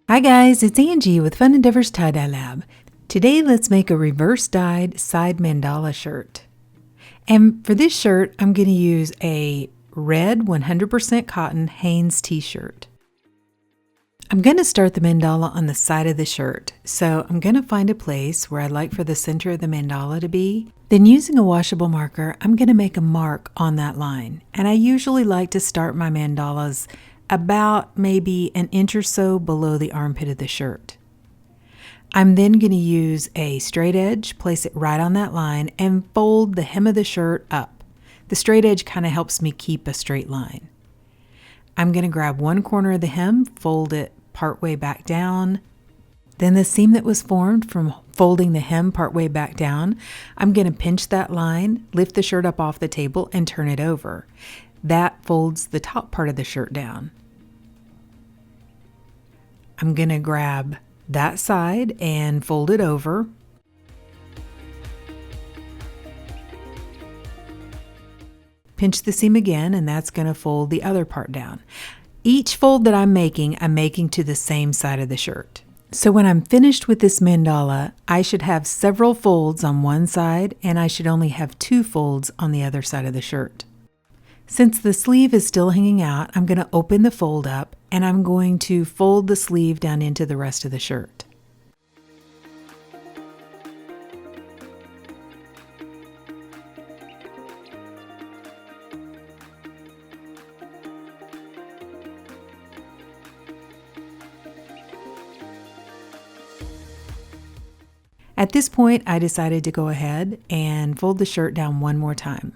Hi guys, it's Angie with Fun Endeavors Tie-Dye Lab. Today let's make a reverse dyed side mandala shirt. And for this shirt, I'm going to use a red 100% cotton Hanes t-shirt. I'm going to start the mandala on the side of the shirt. So I'm going to find a place where I'd like for the center of the mandala to be. Then using a washable marker, I'm going to make a mark on that line. And I usually like to start my mandalas about maybe an inch or so below the armpit of the shirt. I'm then going to use a straight edge, place it right on that line, and fold the hem of the shirt up. The straight edge kind of helps me keep a straight line. I'm going to grab one corner of the hem, fold it partway back down. Then the seam that was formed from folding the hem partway back down, I'm going to pinch that line, lift the shirt up off the table, and turn it over. That folds the top part of the shirt down. I'm going to grab that side and fold it over. Pinch the seam again, and that's going to fold the other part down. Each fold that I'm making to the same side of the shirt. So when I'm finished with this mandala, I should have several folds on one side, and I should only have 2 folds on the other side of the shirt. Since the sleeve is still hanging out, I'm going to open the fold up and I'm going to fold the sleeve down into the rest of the shirt. At this point, I decided to go ahead and fold the shirt down one more time.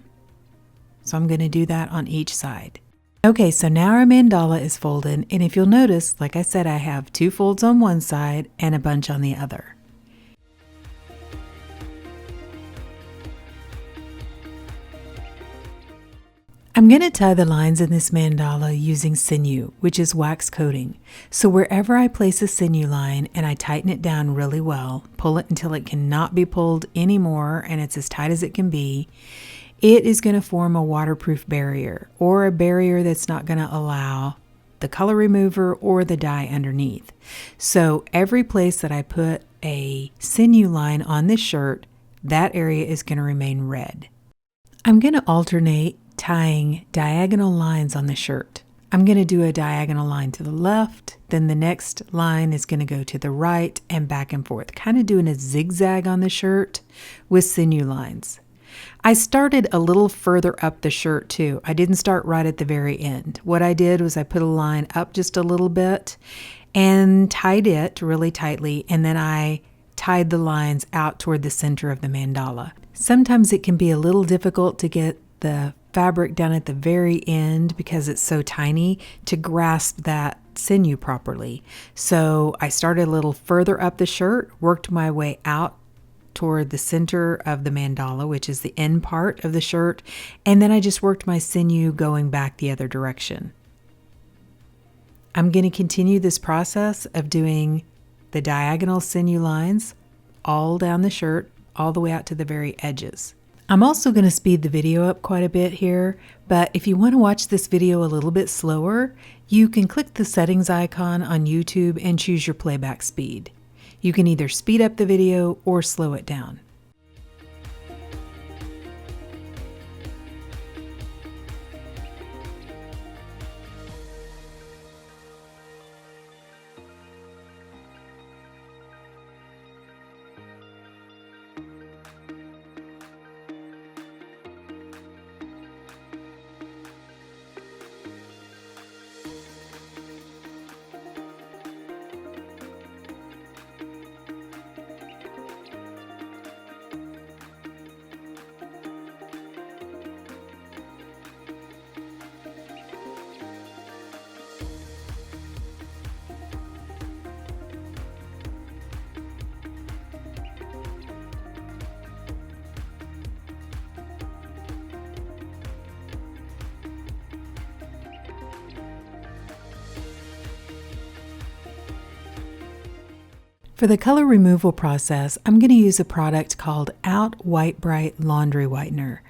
So I'm going to do that on each side. Okay, so now our mandala is folded, and if you'll notice, like I said, I have 2 folds on one side and a bunch on the other. I'm going to tie the lines in this mandala using sinew, which is wax coating. So wherever I place a sinew line and I tighten it down really well, pull it until it cannot be pulled anymore and it's as tight as it can be, it is going to form a waterproof barrier, or a barrier that's not going to allow the color remover or the dye underneath. So every place that I put a sinew line on this shirt, that area is going to remain red. I'm going to alternate tying diagonal lines on the shirt. I'm going to do a diagonal line to the left, then the next line is going to go to the right and back and forth, kind of doing a zigzag on the shirt with sinew lines. I started a little further up the shirt too. I didn't start right at the very end. What I did was I put a line up just a little bit and tied it really tightly, and then I tied the lines out toward the center of the mandala. Sometimes it can be a little difficult to get the fabric down at the very end because it's so tiny to grasp that sinew properly. So I started a little further up the shirt, worked my way out toward the center of the mandala, which is the end part of the shirt, and then I just worked my sinew going back the other direction. I'm going to continue this process of doing the diagonal sinew lines all down the shirt, all the way out to the very edges. I'm also going to speed the video up quite a bit here, but if you want to watch this video a little bit slower, you can click the settings icon on YouTube and choose your playback speed. You can either speed up the video or slow it down. For the color removal process, I'm going to use a product called Out White Brite Laundry Whitener.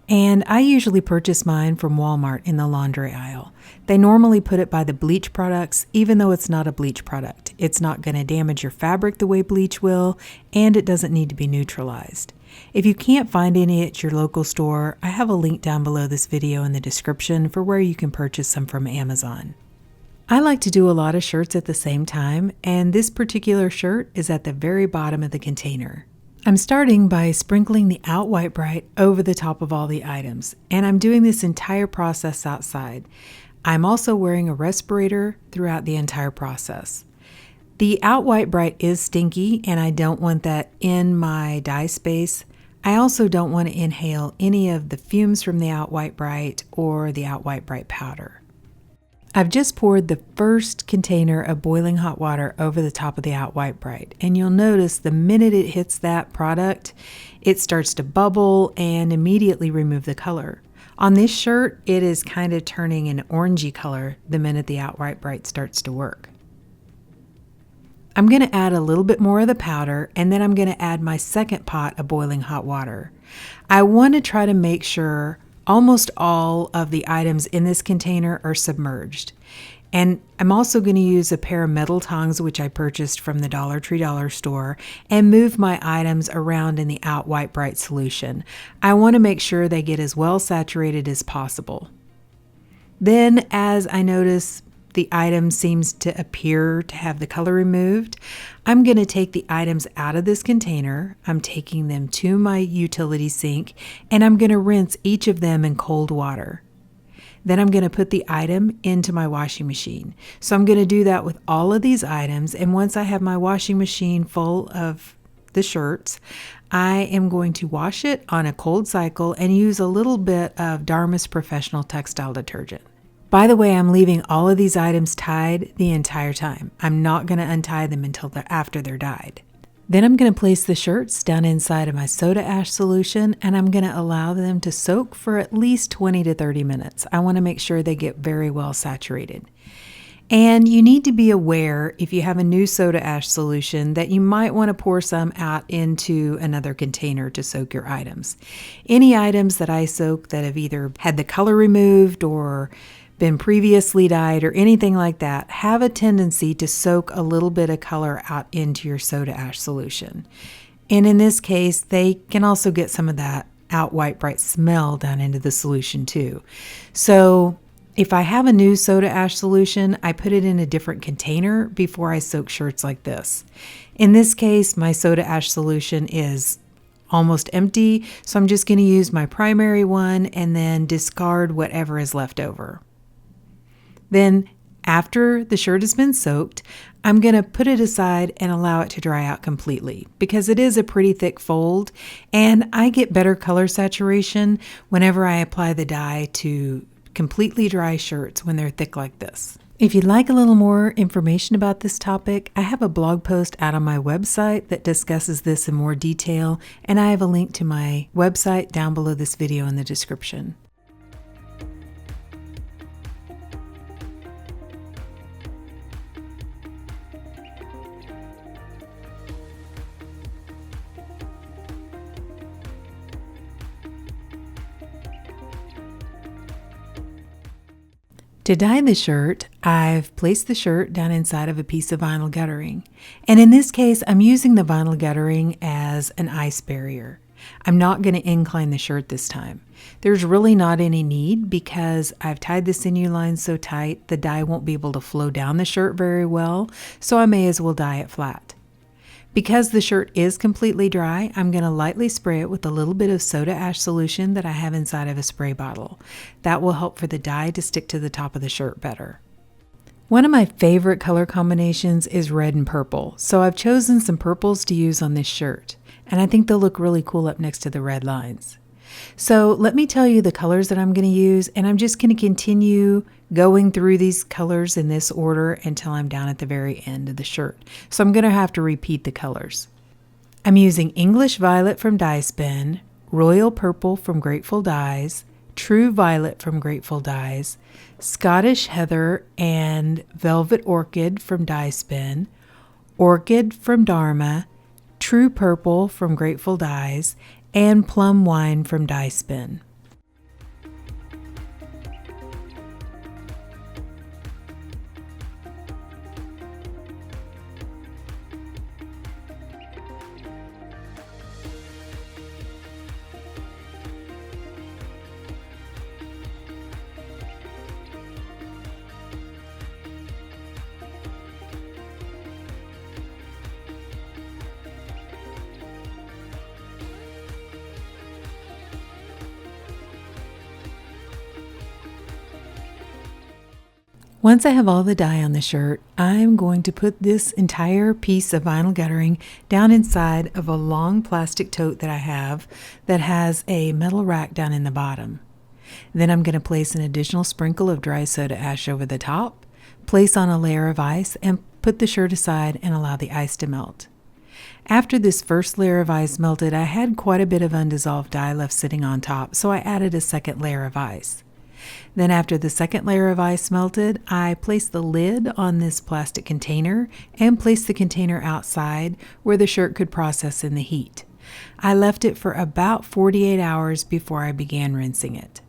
And I usually purchase mine from Walmart in the laundry aisle. They normally put it by the bleach products, even though it's not a bleach product. It's not going to damage your fabric the way bleach will, and it doesn't need to be neutralized. If you can't find any at your local store, I have a link down below this video in the description for where you can purchase some from Amazon. I like to do a lot of shirts at the same time, and this particular shirt is at the very bottom of the container. I'm starting by sprinkling the Out White Brite over the top of all the items, and I'm doing this entire process outside. I'm also wearing a respirator throughout the entire process. The Out White Brite is stinky, and I don't want that in my dye space. I also don't want to inhale any of the fumes from the Out White Brite or the Out White Brite powder. I've just poured the first container of boiling hot water over the top of the Out White Brite, and you'll notice the minute it hits that product, it starts to bubble and immediately remove the color. On this shirt, it is kind of turning an orangey color the minute the Out White Brite starts to work. I'm going to add a little bit more of the powder, and then I'm going to add my second pot of boiling hot water. I want to try to make sure almost all of the items in this container are submerged. And I'm also going to use a pair of metal tongs, which I purchased from the Dollar Tree dollar store, and move my items around in the Out White Brite solution. I want to make sure they get as well saturated as possible. Then, as I notice the item seems to appear to have the color removed, I'm going to take the items out of this container. I'm taking them to my utility sink, and I'm going to rinse each of them in cold water. Then I'm going to put the item into my washing machine. So I'm going to do that with all of these items, and once I have my washing machine full of the shirts, I am going to wash it on a cold cycle and use a little bit of Dharma's Professional Textile Detergent. By the way, I'm leaving all of these items tied the entire time. I'm not going to untie them until after they're dyed. Then I'm going to place the shirts down inside of my soda ash solution, and I'm going to allow them to soak for at least 20 to 30 minutes. I want to make sure they get very well saturated. And you need to be aware, if you have a new soda ash solution, that you might want to pour some out into another container to soak your items. Any items that I soak that have either had the color removed or been previously dyed or anything like that have a tendency to soak a little bit of color out into your soda ash solution. And in this case, they can also get some of that Out White Brite smell down into the solution too. So if I have a new soda ash solution, I put it in a different container before I soak shirts like this. In this case, my soda ash solution is almost empty, so I'm just going to use my primary one and then discard whatever is left over. Then, after the shirt has been soaked, I'm going to put it aside and allow it to dry out completely because it is a pretty thick fold, and I get better color saturation whenever I apply the dye to completely dry shirts when they're thick like this. If you'd like a little more information about this topic, I have a blog post out on my website that discusses this in more detail, and I have a link to my website down below this video in the description. To dye the shirt, I've placed the shirt down inside of a piece of vinyl guttering. And in this case, I'm using the vinyl guttering as an ice barrier. I'm not going to incline the shirt this time. There's really not any need because I've tied the sinew line so tight the dye won't be able to flow down the shirt very well, so I may as well dye it flat. Because the shirt is completely dry, I'm going to lightly spray it with a little bit of soda ash solution that I have inside of a spray bottle. That will help for the dye to stick to the top of the shirt better. One of my favorite color combinations is red and purple, so I've chosen some purples to use on this shirt, and I think they'll look really cool up next to the red lines. So let me tell you the colors that I'm going to use, and I'm just going to continue going through these colors in this order until I'm down at the very end of the shirt. So I'm going to have to repeat the colors. I'm using English Violet from Dye Spin, Royal Purple from Grateful Dyes, True Violet from Grateful Dyes, Scottish Heather and Velvet Orchid from Dye Spin, Orchid from Dharma, True Purple from Grateful Dyes, and Plum Wine from Dye Spin. Once I have all the dye on the shirt, I'm going to put this entire piece of vinyl guttering down inside of a long plastic tote that I have that has a metal rack down in the bottom. Then I'm going to place an additional sprinkle of dry soda ash over the top, place on a layer of ice, and put the shirt aside and allow the ice to melt. After this first layer of ice melted, I had quite a bit of undissolved dye left sitting on top, so I added a second layer of ice. Then after the second layer of ice melted, I placed the lid on this plastic container and placed the container outside where the shirt could process in the heat. I left it for about 48 hours before I began rinsing it.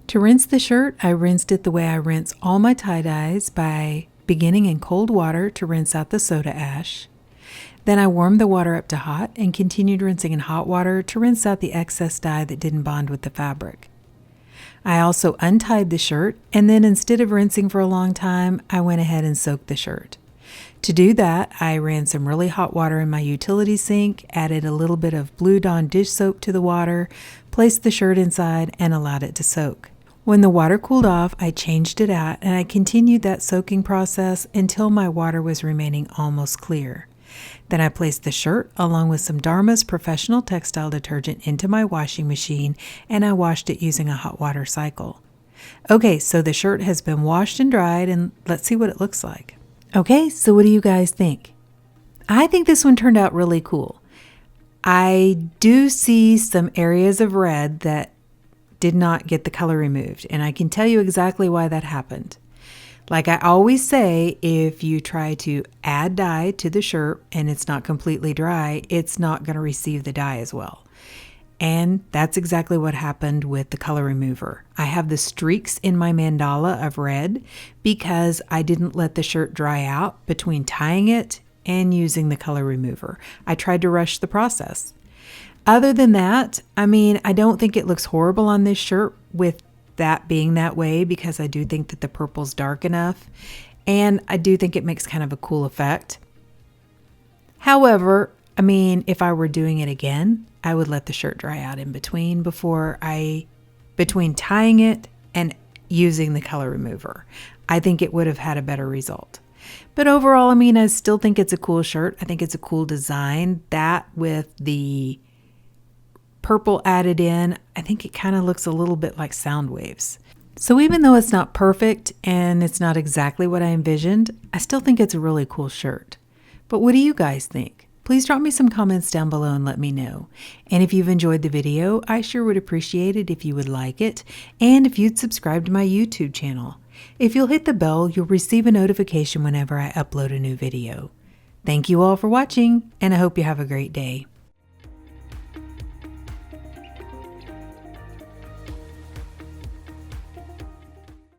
To rinse the shirt, I rinsed it the way I rinse all my tie-dyes by beginning in cold water to rinse out the soda ash. Then I warmed the water up to hot and continued rinsing in hot water to rinse out the excess dye that didn't bond with the fabric. I also untied the shirt, and then instead of rinsing for a long time, I went ahead and soaked the shirt. To do that, I ran some really hot water in my utility sink, added a little bit of Blue Dawn dish soap to the water, placed the shirt inside, and allowed it to soak. When the water cooled off, I changed it out and I continued that soaking process until my water was remaining almost clear. Then I placed the shirt along with some Dharma's professional textile detergent into my washing machine and I washed it using a hot water cycle. Okay, so the shirt has been washed and dried, and let's see what it looks like. Okay, so what do you guys think? I think this one turned out really cool. I do see some areas of red that did not get the color removed, and I can tell you exactly why that happened. Like I always say, if you try to add dye to the shirt and it's not completely dry, it's not going to receive the dye as well. And that's exactly what happened with the color remover. I have the streaks in my mandala of red because I didn't let the shirt dry out between tying it and using the color remover. I tried to rush the process. Other than that, I don't think it looks horrible on this shirt with that being that way, because I do think that the purple's dark enough, and I do think it makes kind of a cool effect. However, if I were doing it again, I would let the shirt dry out in between between tying it and using the color remover. I think it would have had a better result. But overall, I still think it's a cool shirt. I think it's a cool design. That with the purple added in, I think it kind of looks a little bit like sound waves. So even though it's not perfect and it's not exactly what I envisioned, I still think it's a really cool shirt. But what do you guys think? Please drop me some comments down below and let me know. And if you've enjoyed the video, I sure would appreciate it if you would like it, and if you'd subscribe to my YouTube channel. If you'll hit the bell, you'll receive a notification whenever I upload a new video. Thank you all for watching, and I hope you have a great day.